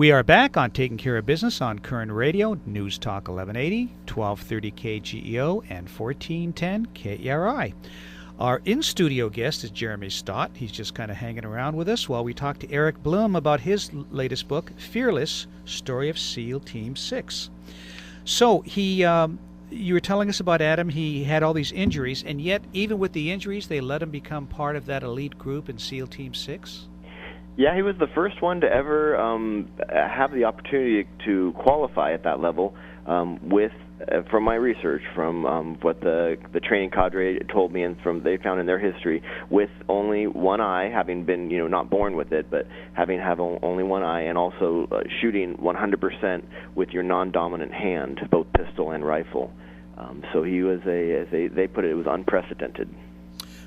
We are back on Taking Care of Business on Koerner Radio, News Talk 1180, 1230 KGEO, and 1410 KERI. Our in-studio guest is Jeremy Stott. He's just kind of hanging around with us while we talk to Eric Blehm about his latest book, Fearless, Story of SEAL Team 6. So you were telling us about Adam. He had all these injuries, and yet even with the injuries, they let him become part of that elite group in SEAL Team 6? Yeah, he was the first one to ever have the opportunity to qualify at that level from my research, from what the training cadre told me and from they found in their history, with only one eye, having been not born with it, but having only one eye, and also shooting 100% with your non-dominant hand, both pistol and rifle. So he was as they put it was unprecedented.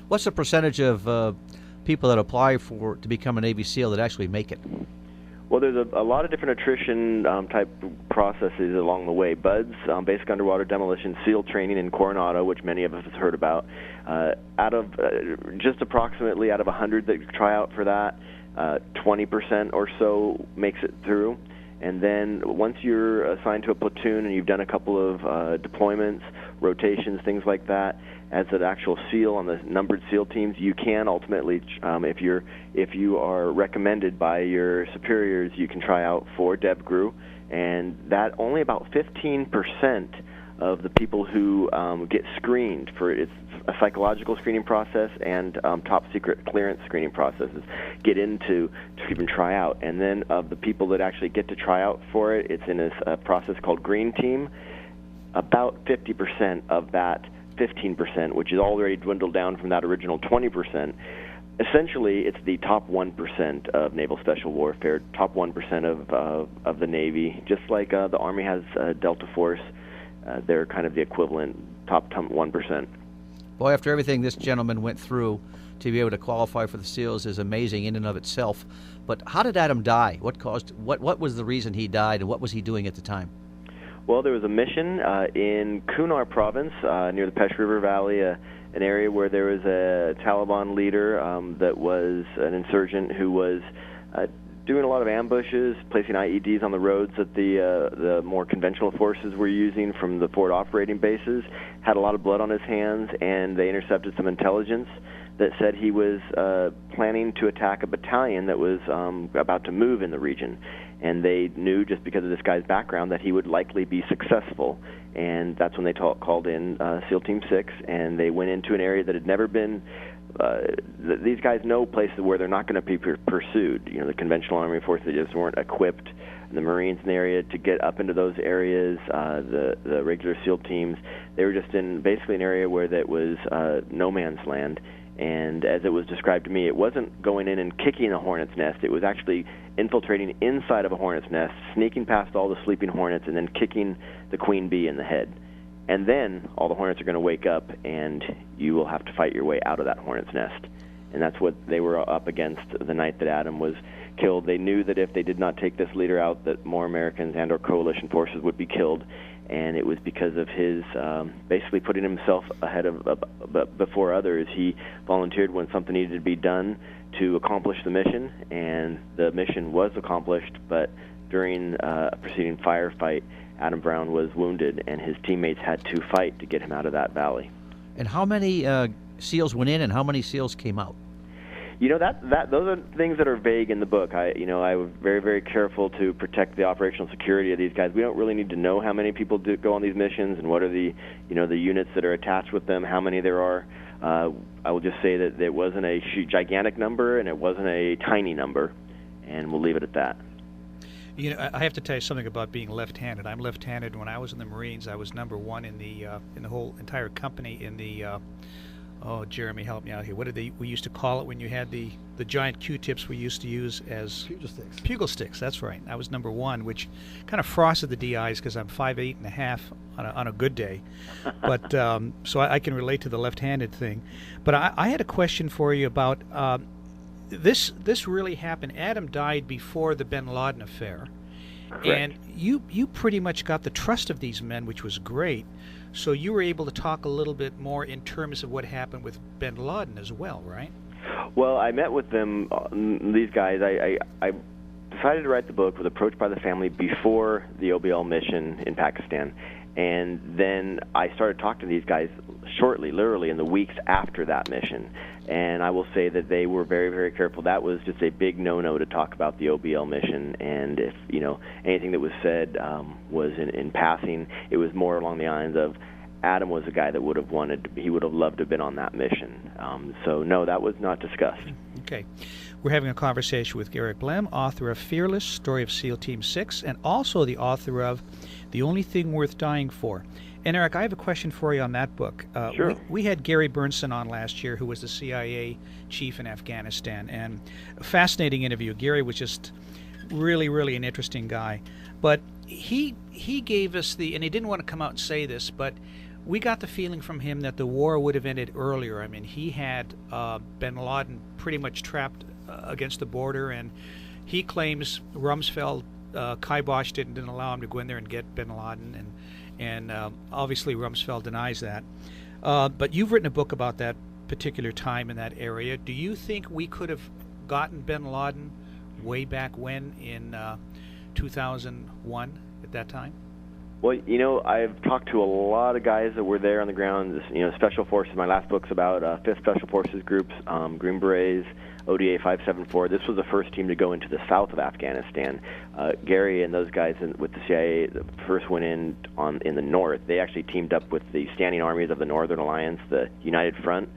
What's the percentage of people that apply to become a Navy SEAL that actually make it? Well, there's a lot of different attrition type processes along the way. BUDS, basic underwater demolition, SEAL training in Coronado, which many of us have heard about. Just approximately out of 100 that try out for that, 20% or so makes it through. And then once you're assigned to a platoon and you've done a couple of deployments, rotations, things like that, as an actual SEAL on the numbered SEAL teams, you can ultimately, if you are recommended by your superiors, you can try out for DevGru, and that only about 15% of the people who get screened for it's a psychological screening process and top secret clearance screening processes get into to even try out. And then of the people that actually get to try out for it, it's in a process called Green Team. About 50% of that 15%, which is already dwindled down from that original 20%, essentially it's the top 1% of naval special warfare, top 1% of the Navy. Just like the Army has Delta Force, they're kind of the equivalent, top 1%. Boy, after everything this gentleman went through, to be able to qualify for the SEALs is amazing in and of itself. But how did Adam die? What was the reason he died, and what was he doing at the time? Well, there was a mission in Koerner province near the Pesh River Valley, an area where there was a Taliban leader that was an insurgent who was doing a lot of ambushes, placing IEDs on the roads that the more conventional forces were using from the forward operating bases, had a lot of blood on his hands, and they intercepted some intelligence that said he was planning to attack a battalion that was about to move in the region. And they knew, just because of this guy's background, that he would likely be successful. And that's when they called in SEAL Team 6, and they went into an area that had never been these guys know places where they're not going to be pursued. The conventional Army forces just weren't equipped. The Marines in the area to get up into those areas, the regular SEAL teams, they were just in basically an area where that was no man's land. And as it was described to me, it wasn't going in and kicking a hornet's nest. It was actually infiltrating inside of a hornet's nest, sneaking past all the sleeping hornets, and then kicking the queen bee in the head. And then all the hornets are going to wake up, and you will have to fight your way out of that hornet's nest. And that's what they were up against the night that Adam was killed. They knew that if they did not take this leader out, that more Americans and or coalition forces would be killed. And it was because of his basically putting himself ahead of before others. He volunteered when something needed to be done to accomplish the mission, and the mission was accomplished. But during a preceding firefight, Adam Brown was wounded, and his teammates had to fight to get him out of that valley. And how many SEALs went in, and how many SEALs came out? Those are things that are vague in the book. I was very, very careful to protect the operational security of these guys. We don't really need to know how many people go on these missions and what are the units that are attached with them, how many there are. I will just say that it wasn't a gigantic number and it wasn't a tiny number, and we'll leave it at that. I have to tell you something about being left-handed. I'm left-handed. When I was in the Marines, I was number one in the whole entire company in the. Oh, Jeremy, help me out here. What did we used to call it when you had the giant Q-tips we used to use as Pugil sticks. Pugil sticks, that's right. I was number one, which kind of frosted the DIs because I'm 5'8.5" on a good day. But so I can relate to the left-handed thing. But I had a question for you about this really happened. Adam died before the bin Laden affair. Correct. And you pretty much got the trust of these men, which was great. So you were able to talk a little bit more in terms of what happened with bin Laden as well, right? Well, I met with them, these guys. I decided to write the book, was approached by the family before the OBL mission in Pakistan. And then I started talking to these guys shortly, literally in the weeks after that mission. And I will say that they were very, very careful. That was just a big no-no to talk about the OBL mission. And if, anything that was said was in passing, it was more along the lines of Adam was a guy that would have he would have loved to have been on that mission. So no, that was not discussed. Okay. We're having a conversation with Eric Blehm, author of Fearless, Story of SEAL Team 6, and also the author of The Only Thing Worth Dying For. And Eric, I have a question for you on that book. Sure. We had Gary Bernson on last year, who was the CIA chief in Afghanistan, and a fascinating interview. Gary was just really, really an interesting guy. But he gave us and he didn't want to come out and say this, but we got the feeling from him that the war would have ended earlier. I mean, he had bin Laden pretty much trapped against the border, and he claims Rumsfeld kiboshed it and didn't allow him to go in there and get bin Laden, and obviously Rumsfeld denies that. But you've written a book about that particular time in that area. Do you think we could have gotten bin Laden way back when in 2001 at that time? Well, I've talked to a lot of guys that were there on the ground. Special Forces. My last book's about 5th Special Forces groups, Green Berets, ODA 574. This was the first team to go into the south of Afghanistan. Gary and those guys with the CIA first went in the north. They actually teamed up with the standing armies of the Northern Alliance, the United Front,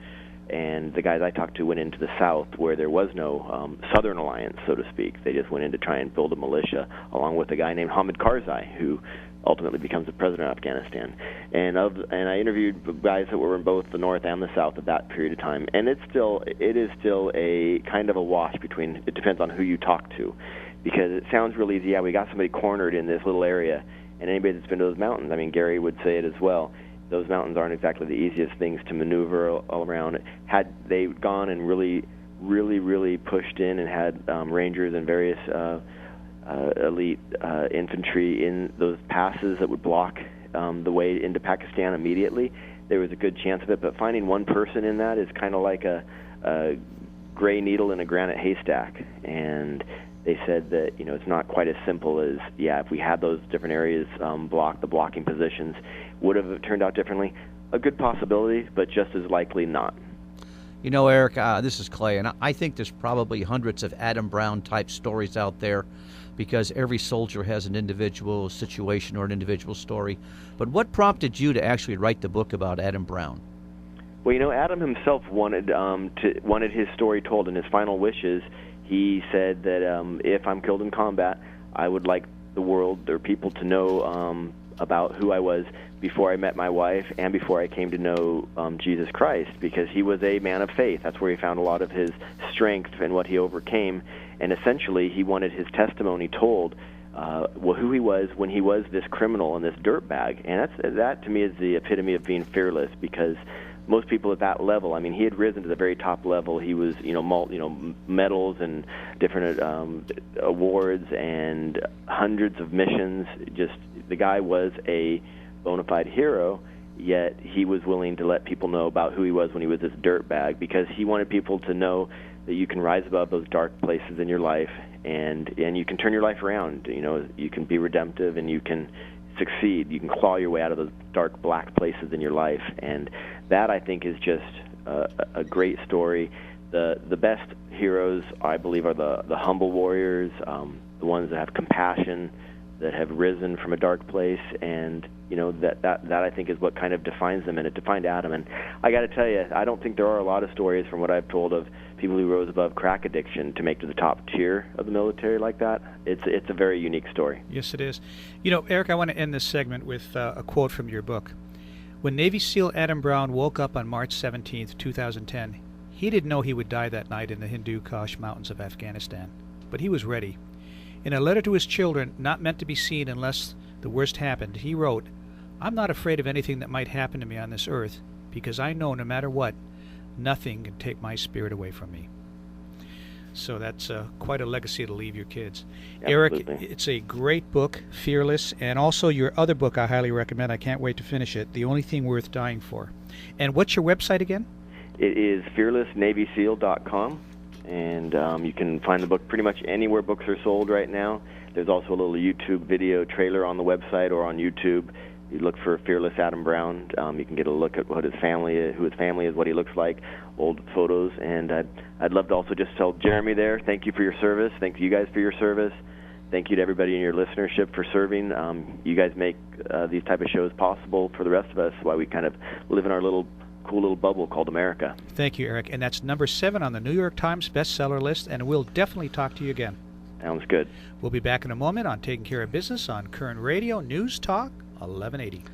and the guys I talked to went into the south where there was no Southern Alliance, so to speak. They just went in to try and build a militia, along with a guy named Hamid Karzai, who ultimately becomes the president of Afghanistan. And I interviewed guys that were in both the north and the south at that period of time. And it is still a kind of a wash between. It depends on who you talk to, because it sounds real easy. Yeah, we got somebody cornered in this little area, and anybody that's been to those mountains, I mean, Gary would say it as well. Those mountains aren't exactly the easiest things to maneuver all around. Had they gone and really, really, really pushed in and had rangers and various elite infantry in those passes that would block the way into Pakistan immediately, there was a good chance of it. But finding one person in that is kind of like a gray needle in a granite haystack. And they said that it's not quite as simple as, if we had those different areas blocked, the blocking positions, would have turned out differently. A good possibility, but just as likely not. Eric, this is Clay, and I think there's probably hundreds of Adam Brown-type stories out there, because every soldier has an individual situation or an individual story. But what prompted you to actually write the book about Adam Brown? Well, Adam himself wanted his story told. In his final wishes, he said that if I'm killed in combat, I would like the world or people to know about who I was before I met my wife and before I came to know Jesus Christ, because he was a man of faith. That's where he found a lot of his strength and what he overcame. And essentially, he wanted his testimony told, who he was when he was this criminal and this dirtbag. And that to me is the epitome of being fearless, because most people at that level, I mean, he had risen to the very top level. He was, medals and different awards and hundreds of missions. Just the guy was a bona fide hero, yet he was willing to let people know about who he was when he was this dirtbag, because he wanted people to know that you can rise above those dark places in your life, and you can turn your life around. You can be redemptive, and you can succeed. You can claw your way out of those dark, black places in your life, and that, I think, is just a great story. The best heroes, I believe, are the humble warriors, the ones that have compassion, that have risen from a dark place, and that I think is what kind of defines them, and it defined Adam. And I got to tell you, I don't think there are a lot of stories from what I've told of people who rose above crack addiction to make to the top tier of the military like that. It's a very unique story. Yes, it is. Eric, I want to end this segment with a quote from your book. When Navy SEAL Adam Brown woke up on March 17th, 2010, he didn't know he would die that night in the Hindu Kush mountains of Afghanistan, but he was ready. In a letter to his children, not meant to be seen unless the worst happened, he wrote, "I'm not afraid of anything that might happen to me on this earth, because I know no matter what, nothing can take my spirit away from me." So that's quite a legacy to leave your kids. Absolutely. Eric, it's a great book, Fearless, and also your other book I highly recommend. I can't wait to finish it, The Only Thing Worth Dying For. And what's your website again? It is fearlessnavyseal.com. and you can find the book pretty much anywhere books are sold right now. There's also a little YouTube video trailer on the website or on YouTube. You look for Fearless Adam Brown. You can get a look at what his family is, who his family is, what he looks like, old photos. And I'd love to also just tell Jeremy there, thank you for your service. Thank you guys for your service. Thank you to everybody in your listenership for serving. You guys make these type of shows possible for the rest of us, why we kind of live in our cool little bubble called America. Thank you, Eric. And that's number 7 on the New York Times bestseller list, and we'll definitely talk to you again. Sounds good. We'll be back in a moment on Taking Care of Business on Koerner Radio News Talk 1180.